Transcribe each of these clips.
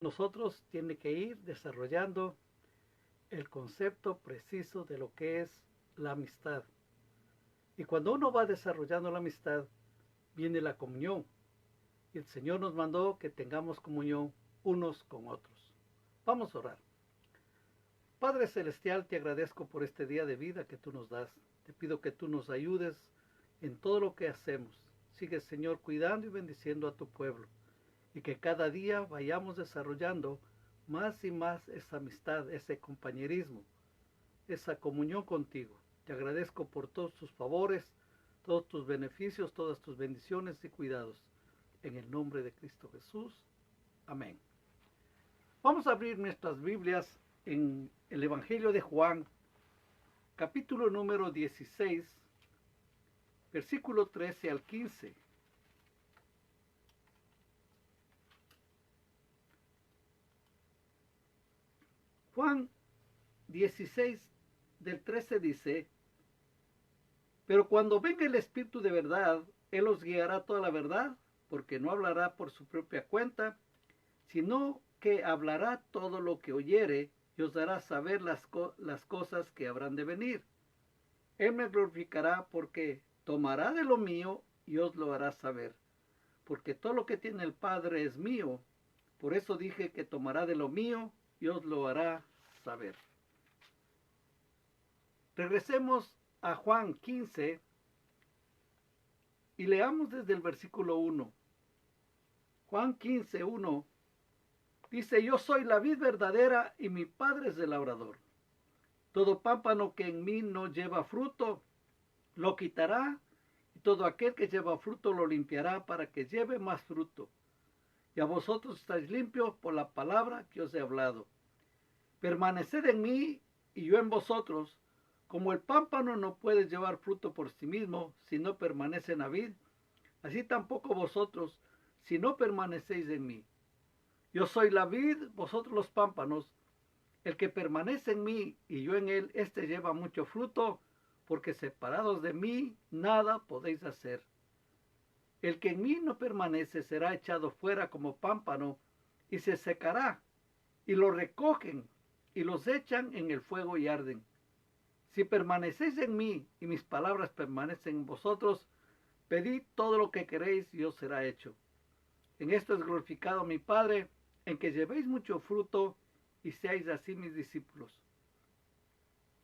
nosotros tiene que ir desarrollando el concepto preciso de lo que es la amistad. Y cuando uno va desarrollando la amistad, viene la comunión. Y el Señor nos mandó que tengamos comunión unos con otros. Vamos a orar. Padre Celestial, te agradezco por este día de vida que tú nos das. Te pido que tú nos ayudes en todo lo que hacemos. Sigue, Señor, cuidando y bendiciendo a tu pueblo. Y que cada día vayamos desarrollando más y más esa amistad, ese compañerismo, esa comunión contigo. Te agradezco por todos tus favores, todos tus beneficios, todas tus bendiciones y cuidados. En el nombre de Cristo Jesús. Amén. Vamos a abrir nuestras Biblias en el Evangelio de Juan, capítulo número 16, versículo 13 al 15. Juan 16 del 13 dice: pero cuando venga el Espíritu de verdad, Él os guiará toda la verdad, porque no hablará por su propia cuenta, sino que hablará todo lo que oyere y os dará saber las cosas que habrán de venir. Él me glorificará porque tomará de lo mío y os lo hará saber. Porque todo lo que tiene el Padre es mío. Por eso dije que tomará de lo mío y os lo hará saber. Regresemos a Juan 15 y leamos desde el versículo 1. Juan 15, 1 dice: yo soy la vid verdadera y mi Padre es el labrador. Todo pámpano que en mí no lleva fruto, lo quitará, y todo aquel que lleva fruto lo limpiará para que lleve más fruto. Y a vosotros estáis limpios por la palabra que os he hablado. Permaneced en mí y yo en vosotros. Como el pámpano no puede llevar fruto por sí mismo si no permanece en la vid, así tampoco vosotros si no permanecéis en mí. Yo soy la vid, vosotros los pámpanos. El que permanece en mí y yo en él, éste lleva mucho fruto, porque separados de mí nada podéis hacer. El que en mí no permanece será echado fuera como pámpano y se secará, y lo recogen y los echan en el fuego y arden. Si permanecéis en mí y mis palabras permanecen en vosotros, pedid todo lo que queréis y os será hecho. En esto es glorificado mi Padre, en que llevéis mucho fruto y seáis así mis discípulos.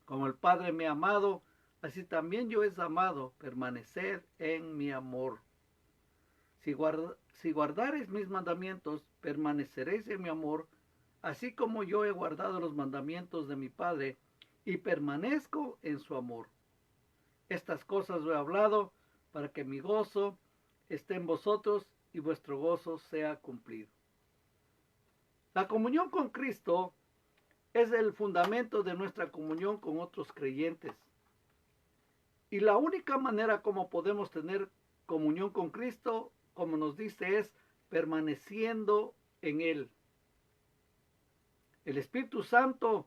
Como el Padre me ha amado, así también yo he amado, permaneced en mi amor. Si guardareis mis mandamientos, permaneceréis en mi amor, así como yo he guardado los mandamientos de mi Padre y permanezco en su amor. Estas cosas os he hablado para que mi gozo esté en vosotros y vuestro gozo sea cumplido. La comunión con Cristo es el fundamento de nuestra comunión con otros creyentes. Y la única manera como podemos tener comunión con Cristo, como nos dice, es permaneciendo en Él. El Espíritu Santo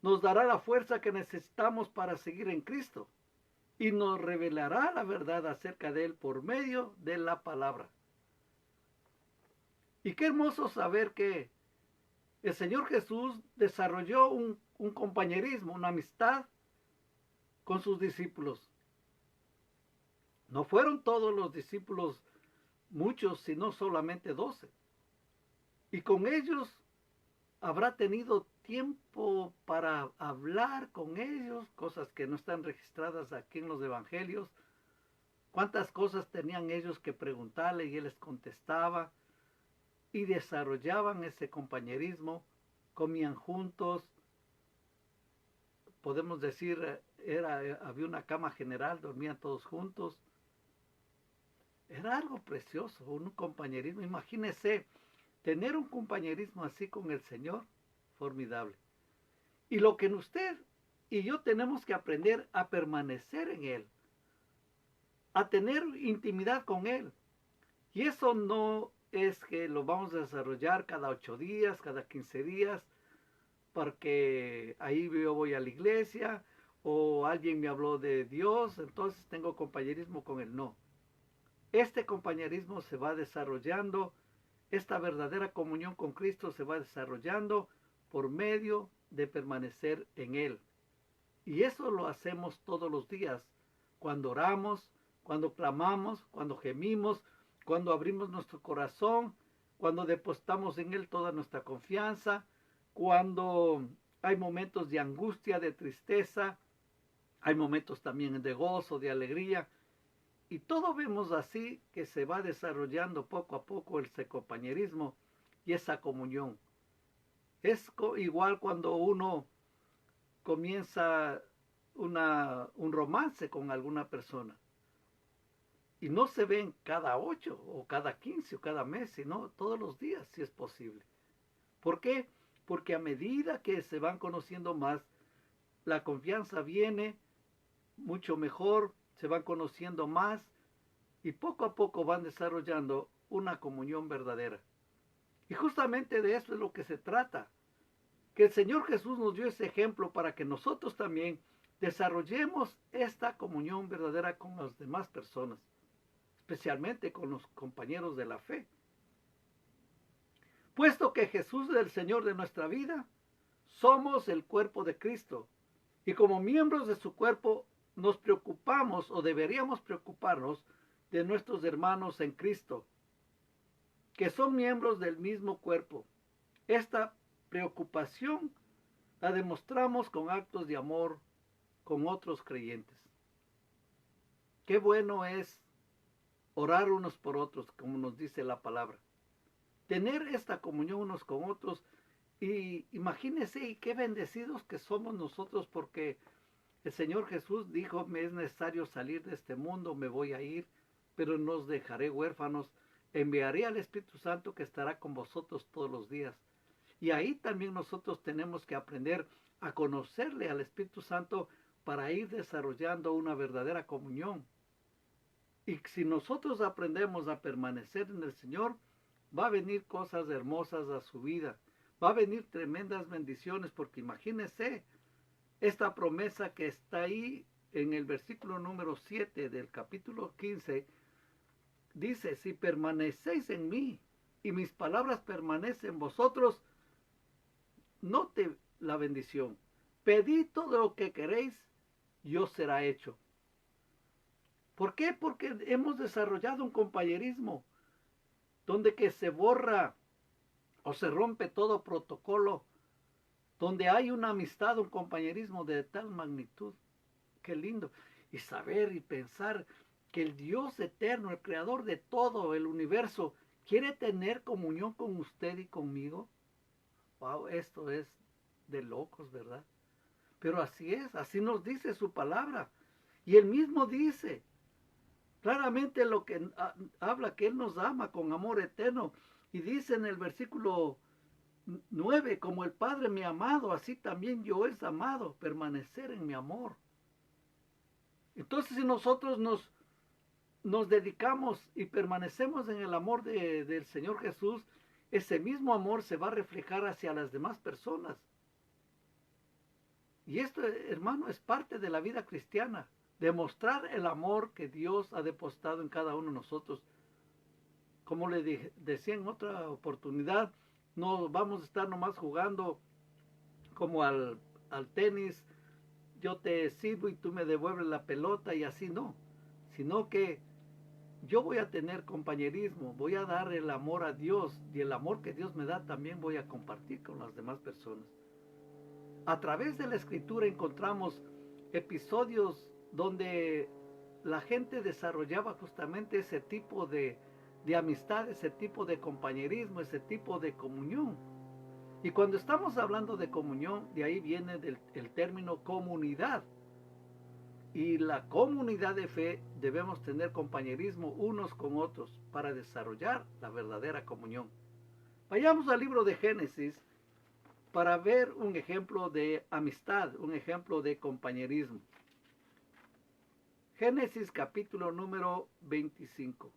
nos dará la fuerza que necesitamos para seguir en Cristo y nos revelará la verdad acerca de Él por medio de la palabra. Y qué hermoso saber que el Señor Jesús desarrolló un compañerismo, una amistad con sus discípulos. No fueron todos los discípulos muchos, sino solamente 12. Y con ellos habrá tenido tiempo para hablar con ellos, cosas que no están registradas aquí en los evangelios. Cuántas cosas tenían ellos que preguntarle y él les contestaba. Y desarrollaban ese compañerismo, comían juntos. Podemos decir, había una cama general, dormían todos juntos. Era algo precioso, un compañerismo. Imagínese tener un compañerismo así con el Señor, formidable. Y lo que usted y yo tenemos que aprender a permanecer en Él, a tener intimidad con Él. Y eso no es que lo vamos a desarrollar cada 8 días, cada 15 días, porque ahí yo voy a la iglesia o alguien me habló de Dios, entonces tengo compañerismo con Él. No. Este compañerismo se va desarrollando esta verdadera comunión con Cristo se va desarrollando por medio de permanecer en Él. Y eso lo hacemos todos los días, cuando oramos, cuando clamamos, cuando gemimos, cuando abrimos nuestro corazón, cuando depositamos en Él toda nuestra confianza, cuando hay momentos de angustia, de tristeza, hay momentos también de gozo, de alegría. Y todo vemos así que se va desarrollando poco a poco ese compañerismo y esa comunión. Es igual cuando uno comienza un romance con alguna persona. Y no se ven cada 8 o cada 15 o cada mes, sino todos los días si es posible. ¿Por qué? Porque a medida que se van conociendo más, la confianza viene mucho mejor, se van conociendo más y poco a poco van desarrollando una comunión verdadera. Y justamente de eso es lo que se trata, que el Señor Jesús nos dio ese ejemplo para que nosotros también desarrollemos esta comunión verdadera con las demás personas, especialmente con los compañeros de la fe. Puesto que Jesús es el Señor de nuestra vida, somos el cuerpo de Cristo y como miembros de su cuerpo nos preocupamos o deberíamos preocuparnos de nuestros hermanos en Cristo, que son miembros del mismo cuerpo. Esta preocupación la demostramos con actos de amor con otros creyentes. Qué bueno es orar unos por otros, como nos dice la palabra. Tener esta comunión unos con otros. Y imagínense qué bendecidos que somos nosotros, porque el Señor Jesús dijo: me es necesario salir de este mundo, me voy a ir, pero no os dejaré huérfanos, enviaré al Espíritu Santo que estará con vosotros todos los días. Y ahí también nosotros tenemos que aprender a conocerle al Espíritu Santo para ir desarrollando una verdadera comunión. Y si nosotros aprendemos a permanecer en el Señor, va a venir cosas hermosas a su vida. Va a venir tremendas bendiciones, porque imagínense esta promesa que está ahí en el versículo número 7 del capítulo 15. Dice: si permanecéis en mí y mis palabras permanecen en vosotros, note la bendición. Pedid todo lo que queréis y os será hecho. ¿Por qué? Porque hemos desarrollado un compañerismo donde que se borra o se rompe todo protocolo, donde hay una amistad, un compañerismo de tal magnitud. Qué lindo. Y saber y pensar que el Dios eterno, el creador de todo el universo, quiere tener comunión con usted y conmigo. Wow, esto es de locos, ¿verdad? Pero así es, así nos dice su palabra. Y él mismo dice claramente lo que habla, que él nos ama con amor eterno. Y dice en el versículo 9: como el Padre me ha amado, así también yo he amado, permanecer en mi amor. Entonces, si nosotros nos dedicamos y permanecemos en el amor del Señor Jesús, ese mismo amor se va a reflejar hacia las demás personas. Y esto, hermano, es parte de la vida cristiana, demostrar el amor que Dios ha depositado en cada uno de nosotros. Como le decía en otra oportunidad, no vamos a estar nomás jugando como al tenis, yo te sirvo y tú me devuelves la pelota y así no, sino que yo voy a tener compañerismo, voy a dar el amor a Dios, y el amor que Dios me da también voy a compartir con las demás personas. A través de la Escritura encontramos episodios donde la gente desarrollaba justamente ese tipo de amistad, ese tipo de compañerismo, ese tipo de comunión. Y cuando estamos hablando de comunión, de ahí viene el término comunidad. Y la comunidad de fe debemos tener compañerismo unos con otros para desarrollar la verdadera comunión. Vayamos al libro de Génesis para ver un ejemplo de amistad, un ejemplo de compañerismo. Génesis capítulo número 25.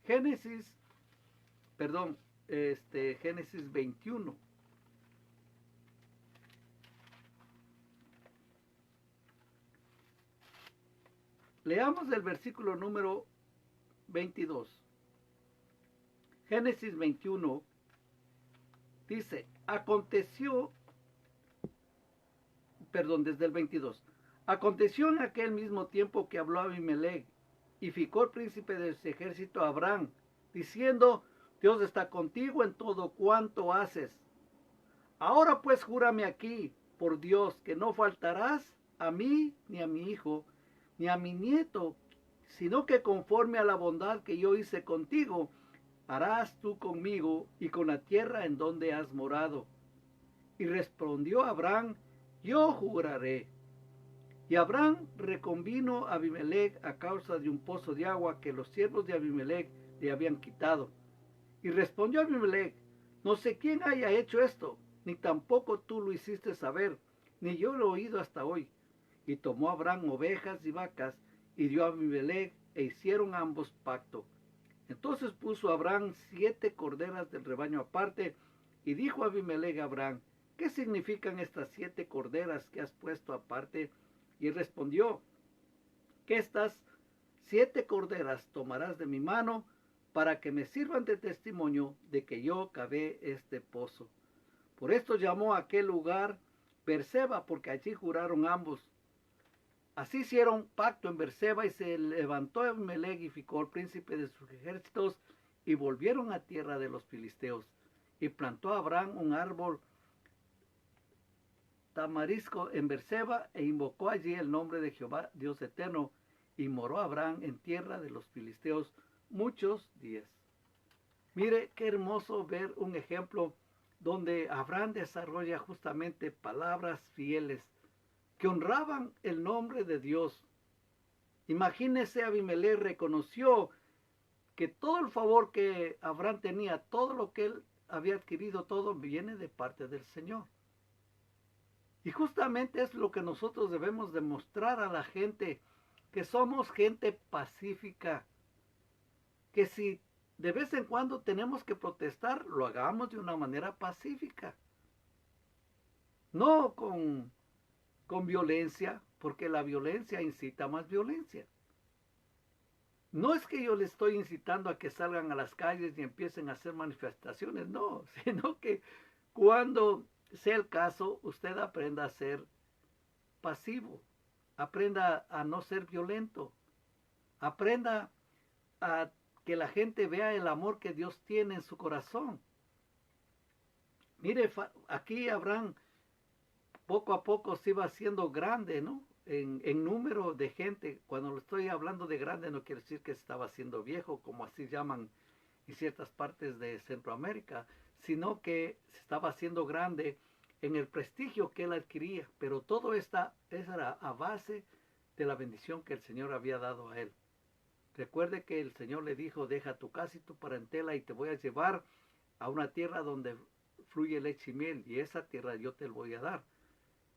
Génesis 21. Leamos el versículo número 22. Génesis 21 dice, desde el 22. Aconteció en aquel mismo tiempo que habló Abimelech y Ficol, príncipe de su ejército, a Abraham, diciendo, Dios está contigo en todo cuanto haces. Ahora pues júrame aquí, por Dios, que no faltarás a mí, ni a mi hijo, ni a mi nieto, sino que conforme a la bondad que yo hice contigo, harás tú conmigo y con la tierra en donde has morado. Y respondió Abraham, yo juraré. Y Abraham reconvino a Abimelech a causa de un pozo de agua que los siervos de Abimelech le habían quitado. Y respondió Abimelech, no sé quién haya hecho esto, ni tampoco tú lo hiciste saber, ni yo lo he oído hasta hoy. Y tomó Abraham ovejas y vacas, y dio a Abimelech, e hicieron ambos pacto. Entonces puso Abraham 7 corderas del rebaño aparte, y dijo Abimelech a Abraham, ¿qué significan estas 7 corderas que has puesto aparte? Y respondió, que estas 7 corderas tomarás de mi mano, para que me sirvan de testimonio de que yo cavé este pozo. Por esto llamó a aquel lugar Berseba, porque allí juraron ambos. Así hicieron pacto en Berseba, y se levantó Abimelech y Ficol, príncipe de sus ejércitos, y volvieron a tierra de los filisteos. Y plantó Abraham un árbol tamarisco en Berseba, e invocó allí el nombre de Jehová, Dios eterno, y moró Abraham en tierra de los filisteos muchos días. Mire qué hermoso ver un ejemplo donde Abraham desarrolla justamente palabras fieles que honraban el nombre de Dios. Imagínese, Abimelech reconoció que todo el favor que Abraham tenía, todo lo que él había adquirido, todo viene de parte del Señor. Y justamente es lo que nosotros debemos demostrar a la gente, que somos gente pacífica, que si de vez en cuando tenemos que protestar, lo hagamos de una manera pacífica, no con violencia, porque la violencia incita más violencia. No es que yo le estoy incitando a que salgan a las calles y empiecen a hacer manifestaciones, no, sino que cuando sea el caso, usted aprenda a ser pasivo, aprenda a no ser violento, aprenda a que la gente vea el amor que Dios tiene en su corazón. Mire, aquí Abraham poco a poco se iba haciendo grande, ¿no? En número de gente. Cuando lo estoy hablando de grande, no quiere decir que estaba haciendo viejo, como así llaman en ciertas partes de Centroamérica, sino que se estaba haciendo grande en el prestigio que él adquiría. Pero todo esa era a base de la bendición que el Señor había dado a él. Recuerde que el Señor le dijo, deja tu casa y tu parentela y te voy a llevar a una tierra donde fluye leche y miel, y esa tierra yo te la voy a dar.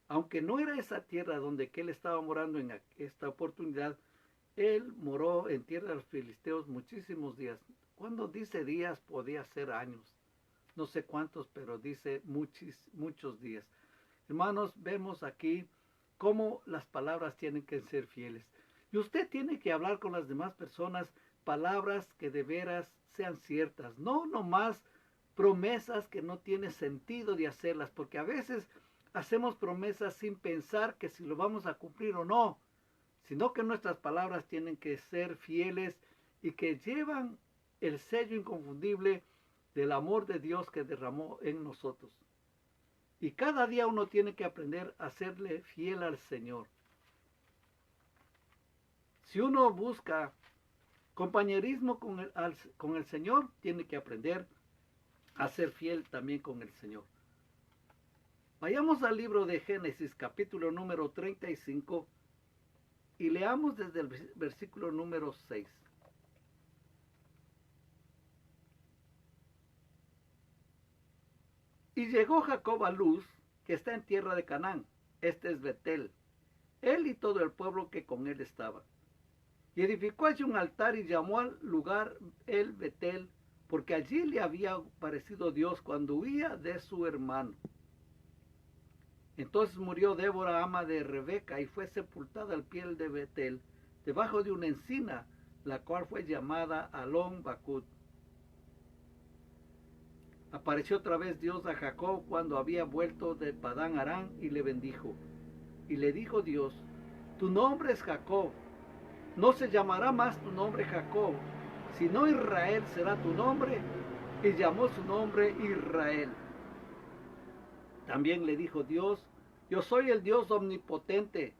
Aunque no era esa tierra donde él estaba morando en esta oportunidad, él moró en tierra de los filisteos muchísimos días. Cuando dice días, podía ser años. No sé cuántos, pero dice muchos días. Hermanos, vemos aquí cómo las palabras tienen que ser fieles. Y usted tiene que hablar con las demás personas palabras que de veras sean ciertas. No nomás promesas que no tiene sentido de hacerlas, porque a veces hacemos promesas sin pensar que si lo vamos a cumplir o no, sino que nuestras palabras tienen que ser fieles y que llevan el sello inconfundible del amor de Dios que derramó en nosotros. Y cada día uno tiene que aprender a serle fiel al Señor. Si uno busca compañerismo con el Señor, tiene que aprender a ser fiel también con el Señor. Vayamos al libro de Génesis, capítulo número 35, y leamos desde el versículo número 6. Y llegó Jacob a Luz, que está en tierra de Canaán. Este es Betel, él y todo el pueblo que con él estaba. Y edificó allí un altar y llamó al lugar el Betel, porque allí le había aparecido Dios cuando huía de su hermano. Entonces murió Débora, ama de Rebeca, y fue sepultada al pie de Betel, debajo de una encina, la cual fue llamada Alon Bakut. Apareció otra vez Dios a Jacob cuando había vuelto de Padán Aram y le bendijo. Y le dijo Dios, tu nombre es Jacob, no se llamará más tu nombre Jacob, sino Israel será tu nombre, y llamó su nombre Israel. También le dijo Dios, yo soy el Dios omnipotente,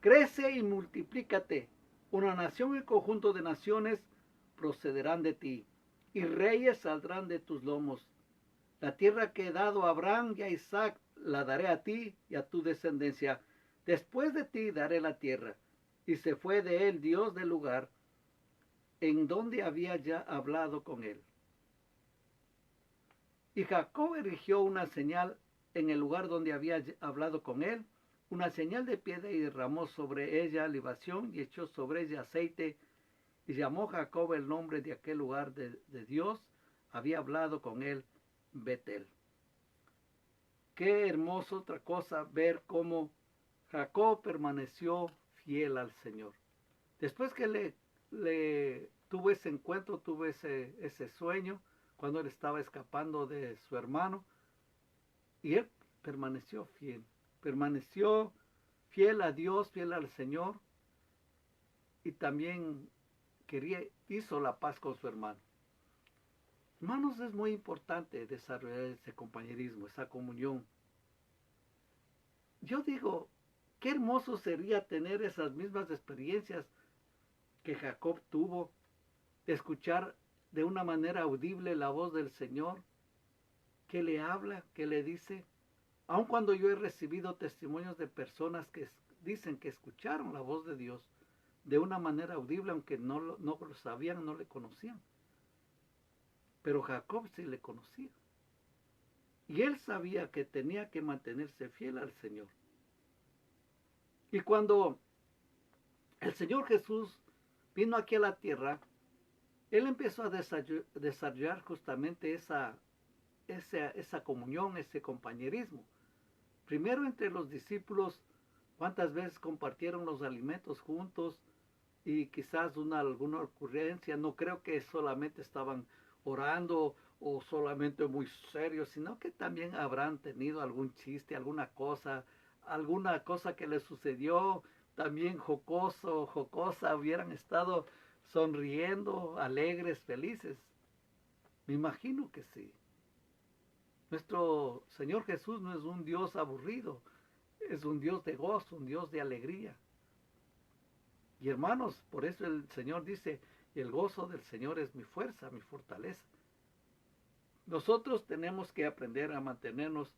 crece y multiplícate, una nación y conjunto de naciones procederán de ti, y reyes saldrán de tus lomos. La tierra que he dado a Abraham y a Isaac la daré a ti y a tu descendencia. Después de ti daré la tierra. Y se fue de él Dios del lugar en donde había ya hablado con él. Y Jacob erigió una señal en el lugar donde había hablado con él, una señal de piedra, y derramó sobre ella libación y echó sobre ella aceite. Y llamó Jacob el nombre de aquel lugar de Dios había hablado con él, Betel. Qué hermoso otra cosa ver cómo Jacob permaneció fiel al Señor. Después que le tuvo ese encuentro, tuvo ese sueño, cuando él estaba escapando de su hermano, y él permaneció fiel a Dios, fiel al Señor, y también hizo la paz con su hermano. Hermanos, es muy importante desarrollar ese compañerismo, esa comunión. Yo digo, qué hermoso sería tener esas mismas experiencias que Jacob tuvo, de escuchar de una manera audible la voz del Señor, que le habla, que le dice. Aun cuando yo he recibido testimonios de personas que dicen que escucharon la voz de Dios de una manera audible, aunque no lo sabían, no le conocían. Pero Jacob sí le conocía. Y él sabía que tenía que mantenerse fiel al Señor. Y cuando el Señor Jesús vino aquí a la tierra, él empezó a desarrollar justamente esa comunión, ese compañerismo. Primero entre los discípulos, cuántas veces compartieron los alimentos juntos, y quizás alguna ocurrencia. No creo que solamente estaban orando o solamente muy serios, sino que también habrán tenido algún chiste, alguna cosa que les sucedió, también jocosa, hubieran estado sonriendo, alegres, felices. Me imagino que sí. Nuestro Señor Jesús no es un Dios aburrido, es un Dios de gozo, un Dios de alegría. Y hermanos, por eso el Señor dice, el gozo del Señor es mi fuerza, mi fortaleza. Nosotros tenemos que aprender a mantenernos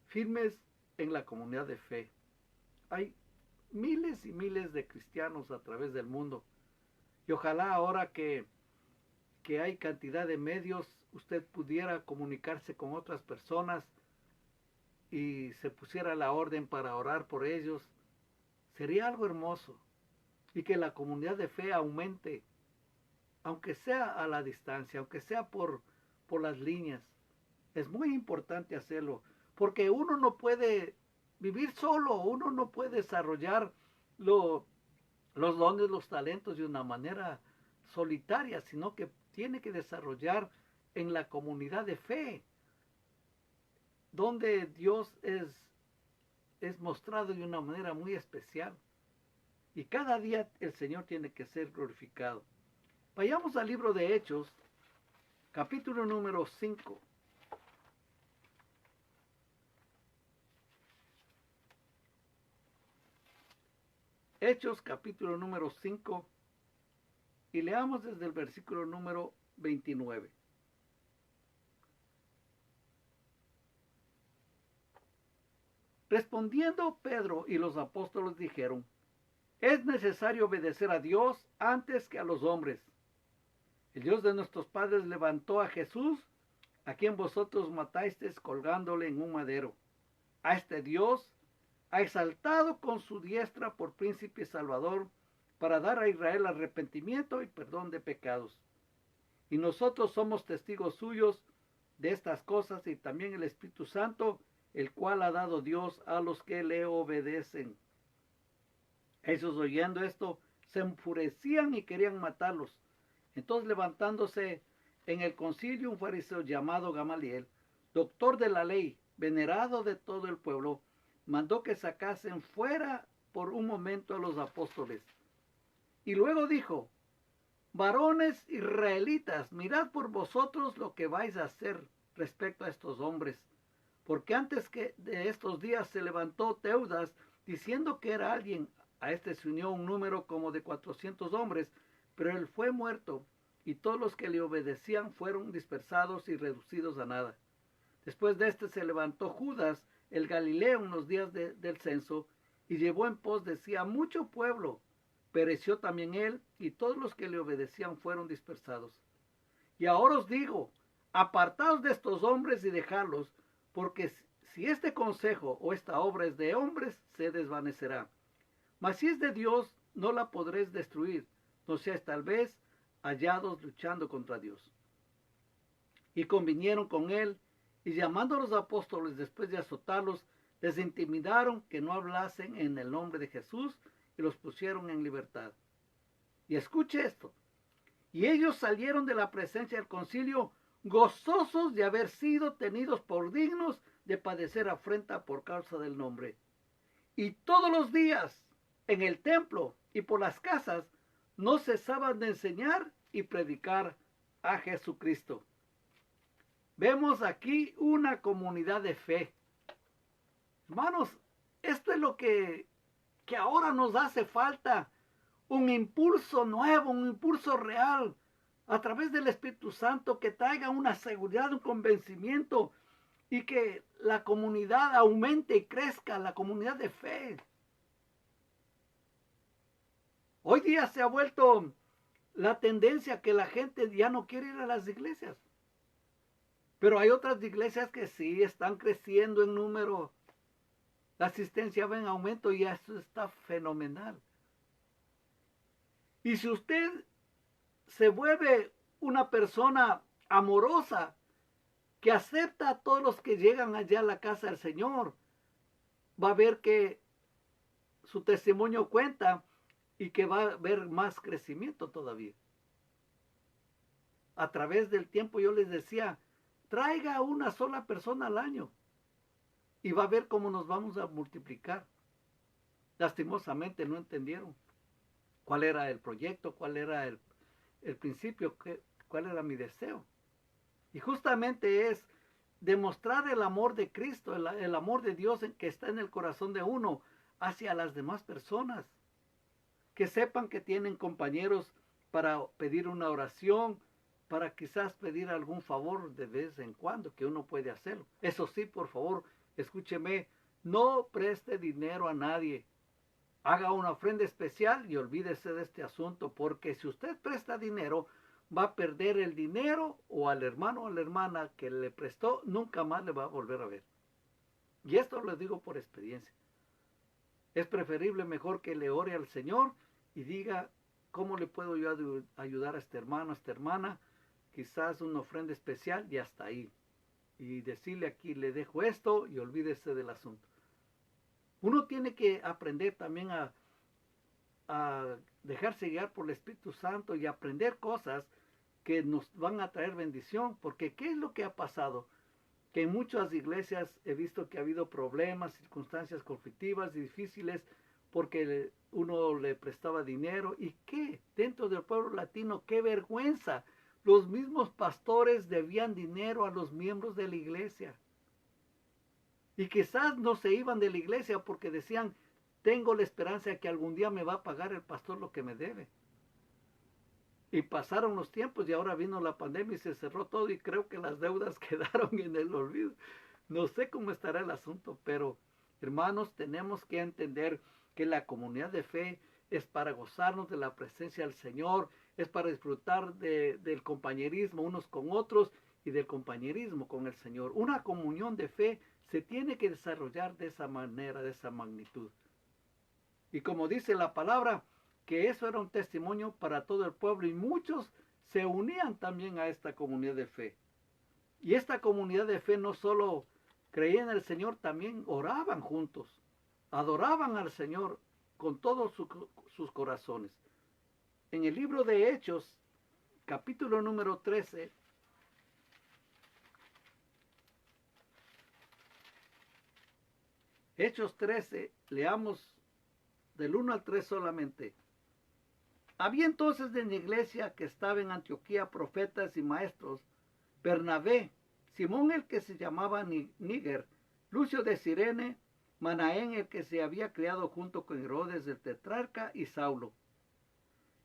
firmes en la comunidad de fe. Hay miles y miles de cristianos a través del mundo. Y ojalá ahora que hay cantidad de medios, usted pudiera comunicarse con otras personas y se pusiera la orden para orar por ellos. Sería algo hermoso. Y que la comunidad de fe aumente, aunque sea a la distancia, aunque sea por las líneas. Es muy importante hacerlo, porque uno no puede vivir solo, uno no puede desarrollar los dones, los talentos de una manera solitaria, sino que tiene que desarrollar en la comunidad de fe, donde Dios es mostrado de una manera muy especial. Y cada día el Señor tiene que ser glorificado. Vayamos al libro de Hechos, capítulo número 5. Hechos, capítulo número 5, y leamos desde el versículo número 29. Respondiendo Pedro y los apóstoles dijeron, es necesario obedecer a Dios antes que a los hombres. El Dios de nuestros padres levantó a Jesús, a quien vosotros matasteis colgándole en un madero. A este Dios ha exaltado con su diestra por príncipe y salvador, para dar a Israel arrepentimiento y perdón de pecados. Y nosotros somos testigos suyos de estas cosas, y también el Espíritu Santo, el cual ha dado Dios a los que le obedecen. Ellos, oyendo esto, se enfurecían y querían matarlos. Entonces, levantándose en el concilio un fariseo llamado Gamaliel, doctor de la ley, venerado de todo el pueblo, mandó que sacasen fuera por un momento a los apóstoles. Y luego dijo: varones israelitas, mirad por vosotros lo que vais a hacer respecto a estos hombres, porque antes que de estos días se levantó Teudas diciendo que era alguien. A este se unió un número como de 400 hombres, pero él fue muerto, y todos los que le obedecían fueron dispersados y reducidos a nada. Después de este se levantó Judas, el Galileo, en los días del censo, y llevó en pos de sí a mucho pueblo. Pereció también él, y todos los que le obedecían fueron dispersados. Y ahora os digo, apartaos de estos hombres y dejadlos, porque si este consejo o esta obra es de hombres, se desvanecerá. Mas si es de Dios, no la podréis destruir, no seáis tal vez hallados luchando contra Dios. Y convinieron con él, y llamando a los apóstoles después de azotarlos, les intimidaron que no hablasen en el nombre de Jesús, y los pusieron en libertad. Y escuche esto. Y ellos salieron de la presencia del concilio gozosos de haber sido tenidos por dignos de padecer afrenta por causa del nombre. Y todos los días en el templo y por las casas no cesaban de enseñar y predicar a Jesucristo. Vemos aquí una comunidad de fe. Hermanos, esto es lo que ahora nos hace falta. Un impulso nuevo, un impulso real, a través del Espíritu Santo, que traiga una seguridad, un convencimiento, y que la comunidad aumente y crezca, la comunidad de fe. Hoy día se ha vuelto la tendencia que la gente ya no quiere ir a las iglesias. Pero hay otras iglesias que sí están creciendo en número. La asistencia va en aumento y eso está fenomenal. Y si usted se vuelve una persona amorosa, que acepta a todos los que llegan allá a la casa del Señor, va a ver que su testimonio cuenta y que va a haber más crecimiento todavía. A través del tiempo yo les decía, traiga una sola persona al año y va a ver cómo nos vamos a multiplicar. Lastimosamente no entendieron cuál era el proyecto, cuál era el principio, cuál era mi deseo. Y justamente es demostrar el amor de Cristo, el amor de Dios que está en el corazón de uno hacia las demás personas. Que sepan que tienen compañeros para pedir una oración, para quizás pedir algún favor de vez en cuando, que uno puede hacerlo. Eso sí, por favor, escúcheme, no preste dinero a nadie. Haga una ofrenda especial y olvídese de este asunto, porque si usted presta dinero, va a perder el dinero, o al hermano o a la hermana que le prestó, nunca más le va a volver a ver. Y esto lo digo por experiencia. Es preferible mejor que le ore al Señor y diga, ¿cómo le puedo yo ayudar a este hermano, a esta hermana? Quizás una ofrenda especial y hasta ahí. Y decirle aquí, le dejo esto y olvídese del asunto. Uno tiene que aprender también a dejarse guiar por el Espíritu Santo y aprender cosas que nos van a traer bendición, porque ¿qué es lo que ha pasado? Que en muchas iglesias he visto que ha habido problemas, circunstancias conflictivas y difíciles, porque uno le prestaba dinero. ¿Y qué? Dentro del pueblo latino, qué vergüenza. Los mismos pastores debían dinero a los miembros de la iglesia. Y quizás no se iban de la iglesia porque decían, tengo la esperanza de que algún día me va a pagar el pastor lo que me debe. Y pasaron los tiempos y ahora vino la pandemia y se cerró todo y creo que las deudas quedaron en el olvido. No sé cómo estará el asunto, pero hermanos, tenemos que entender que la comunidad de fe es para gozarnos de la presencia del Señor, es para disfrutar del compañerismo unos con otros y del compañerismo con el Señor. Una comunión de fe se tiene que desarrollar de esa manera, de esa magnitud. Y como dice la palabra, que eso era un testimonio para todo el pueblo y muchos se unían también a esta comunidad de fe. Y esta comunidad de fe no solo creía en el Señor, también oraban juntos, adoraban al Señor con todos sus corazones. en el libro de Hechos, capítulo número 13, Hechos 13, leamos del 1 al 3 solamente. Había entonces en la iglesia que estaba en Antioquía profetas y maestros: Bernabé, Simón el que se llamaba Níger, Lucio de Cirene, Manaén el que se había criado junto con Herodes el tetrarca, y Saulo.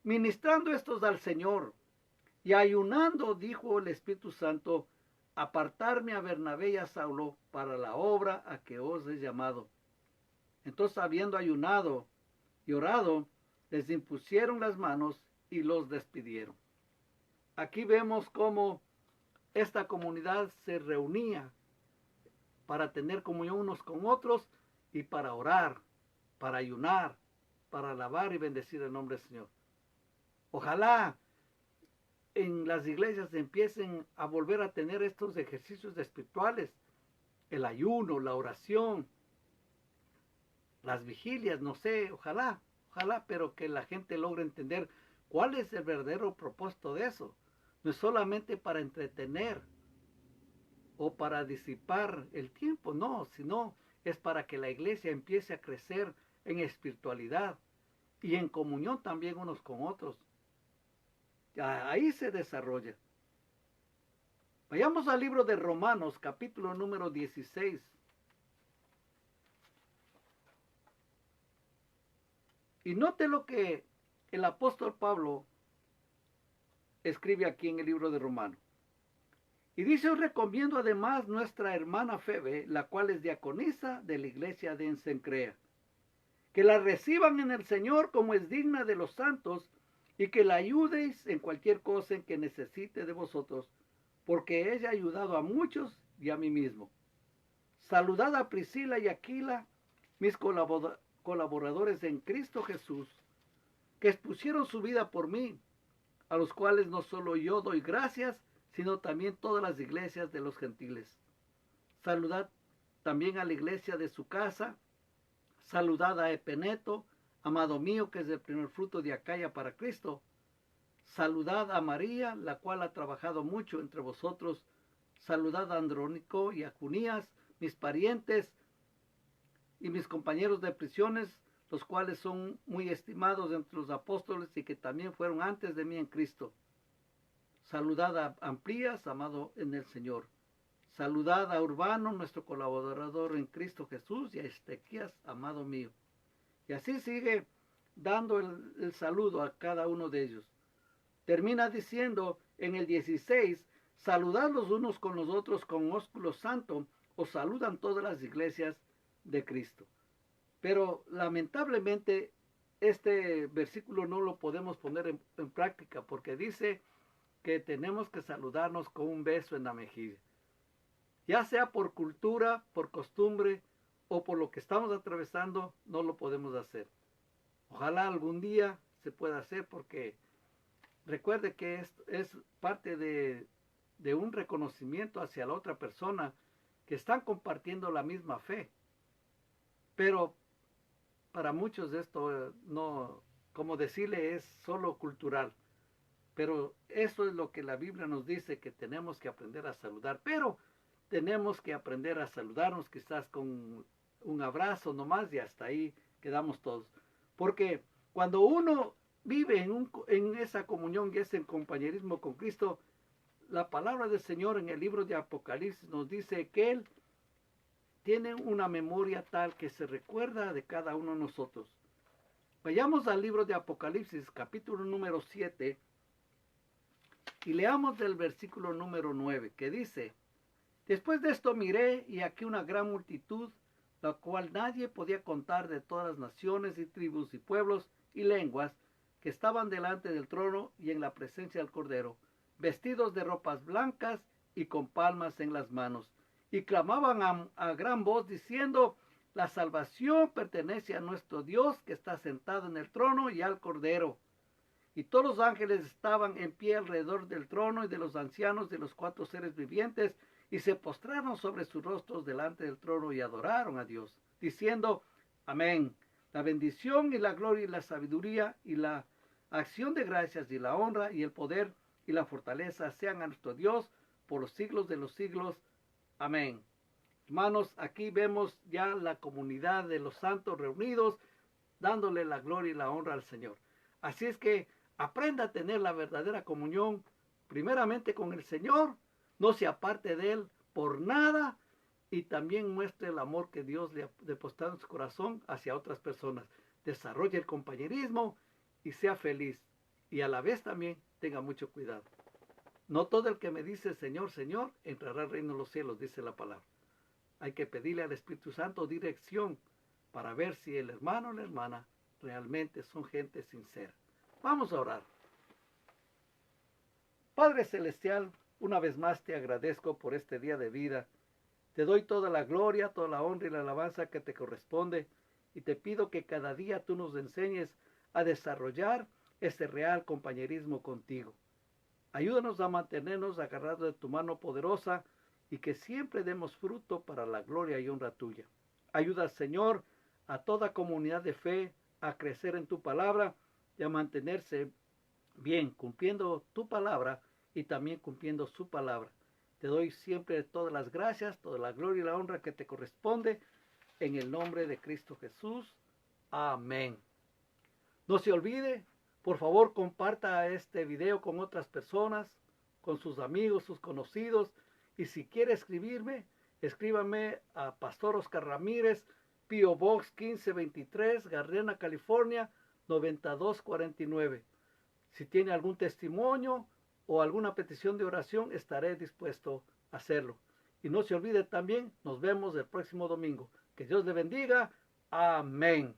Ministrando estos al Señor y ayunando, dijo el Espíritu Santo: apartarme a Bernabé y a Saulo para la obra a que os he llamado. Entonces, habiendo ayunado y orado, les impusieron las manos y los despidieron. Aquí vemos cómo esta comunidad se reunía para tener comunión unos con otros y para orar, para ayunar, para alabar y bendecir el nombre del Señor. Ojalá en las iglesias empiecen a volver a tener estos ejercicios espirituales, el ayuno, la oración, las vigilias, no sé, ojalá, pero que la gente logre entender cuál es el verdadero propósito de eso. No es solamente para entretener o para disipar el tiempo, no, sino es para que la iglesia empiece a crecer en espiritualidad y en comunión también unos con otros. Ahí se desarrolla. Vayamos al libro de Romanos, capítulo número 16. Y note lo que el apóstol Pablo escribe aquí en el libro de Romanos. Y dice: os recomiendo además nuestra hermana Febe, la cual es diaconisa de la iglesia de Cencrea, que la reciban en el Señor como es digna de los santos, y que la ayudéis en cualquier cosa en que necesite de vosotros, porque ella ha ayudado a muchos y a mí mismo. Saludad a Priscila y Aquila, mis colaboradores en Cristo Jesús, que expusieron su vida por mí, a los cuales no solo yo doy gracias, sino también todas las iglesias de los gentiles. Saludad también a la iglesia de su casa. Saludad a Epeneto, amado mío, que es el primer fruto de Acaya para Cristo. Saludad a María, la cual ha trabajado mucho entre vosotros. Saludad a Andrónico y a Junías, mis parientes y mis compañeros de prisiones, los cuales son muy estimados entre los apóstoles y que también fueron antes de mí en Cristo. Saludad a Amplías, amado en el Señor. Saludad a Urbano, nuestro colaborador en Cristo Jesús, y a Estequías, amado mío. Y así sigue dando el saludo a cada uno de ellos. Termina diciendo en el 16: saludad los unos con los otros con ósculo santo, os saludan todas las iglesias de Cristo. Pero lamentablemente este versículo no lo podemos poner en práctica, porque dice que tenemos que saludarnos con un beso en la mejilla. Ya sea por cultura, por costumbre o por lo que estamos atravesando, no lo podemos hacer. Ojalá algún día se pueda hacer, porque recuerde que es parte de un reconocimiento hacia la otra persona, que están compartiendo la misma fe. Pero para muchos esto no, como decirle, es solo cultural. Pero eso es lo que la Biblia nos dice, que tenemos que aprender a saludar. Pero tenemos que aprender a saludarnos quizás con un abrazo nomás, y hasta ahí quedamos todos. Porque cuando uno vive en esa comunión y ese compañerismo con Cristo, la palabra del Señor en el libro de Apocalipsis nos dice que Él tiene una memoria tal que se recuerda de cada uno de nosotros. Vayamos al libro de Apocalipsis, capítulo número 7, y leamos del versículo número 9, que dice: después de esto miré, y aquí una gran multitud, la cual nadie podía contar, de todas las naciones y tribus y pueblos y lenguas, que estaban delante del trono y en la presencia del Cordero, vestidos de ropas blancas y con palmas en las manos, y clamaban a gran voz diciendo: la salvación pertenece a nuestro Dios, que está sentado en el trono, y al Cordero. Y todos los ángeles estaban en pie alrededor del trono y de los ancianos, de los 4 seres vivientes, y se postraron sobre sus rostros delante del trono y adoraron a Dios, diciendo: amén. La bendición y la gloria y la sabiduría y la Acción de gracias y la honra y el poder y la fortaleza sean a nuestro Dios por los siglos de los siglos. Amén. Hermanos, aquí vemos ya la comunidad de los santos reunidos, dándole la gloria y la honra al Señor. Así es que aprenda a tener la verdadera comunión, primeramente con el Señor, no se aparte de Él por nada, y también muestre el amor que Dios le ha depositado en su corazón hacia otras personas. Desarrolle el compañerismo y sea feliz. Y a la vez también tenga mucho cuidado. No todo el que me dice Señor, Señor, entrará al reino de los cielos, dice la palabra. Hay que pedirle al Espíritu Santo dirección para ver si el hermano o la hermana realmente son gente sincera. Vamos a orar. Padre Celestial, una vez más te agradezco por este día de vida. Te doy toda la gloria, toda la honra y la alabanza que te corresponde y te pido que cada día tú nos enseñes a desarrollar ese real compañerismo contigo. Ayúdanos a mantenernos agarrados de tu mano poderosa y que siempre demos fruto para la gloria y honra tuya. Ayuda, Señor, a toda comunidad de fe a crecer en tu palabra y a mantenerse bien, cumpliendo tu palabra y también cumpliendo su palabra. Te doy siempre todas las gracias, toda la gloria y la honra que te corresponde, en el nombre de Cristo Jesús. Amén. No se olvide, por favor, comparta este video con otras personas, con sus amigos, sus conocidos. Y si quiere escribirme, escríbame a Pastor Oscar Ramírez, P.O. Box 1523, Gardena, California, 9249. Si tiene algún testimonio o alguna petición de oración, estaré dispuesto a hacerlo. Y no se olvide también, nos vemos el próximo domingo. Que Dios le bendiga. Amén.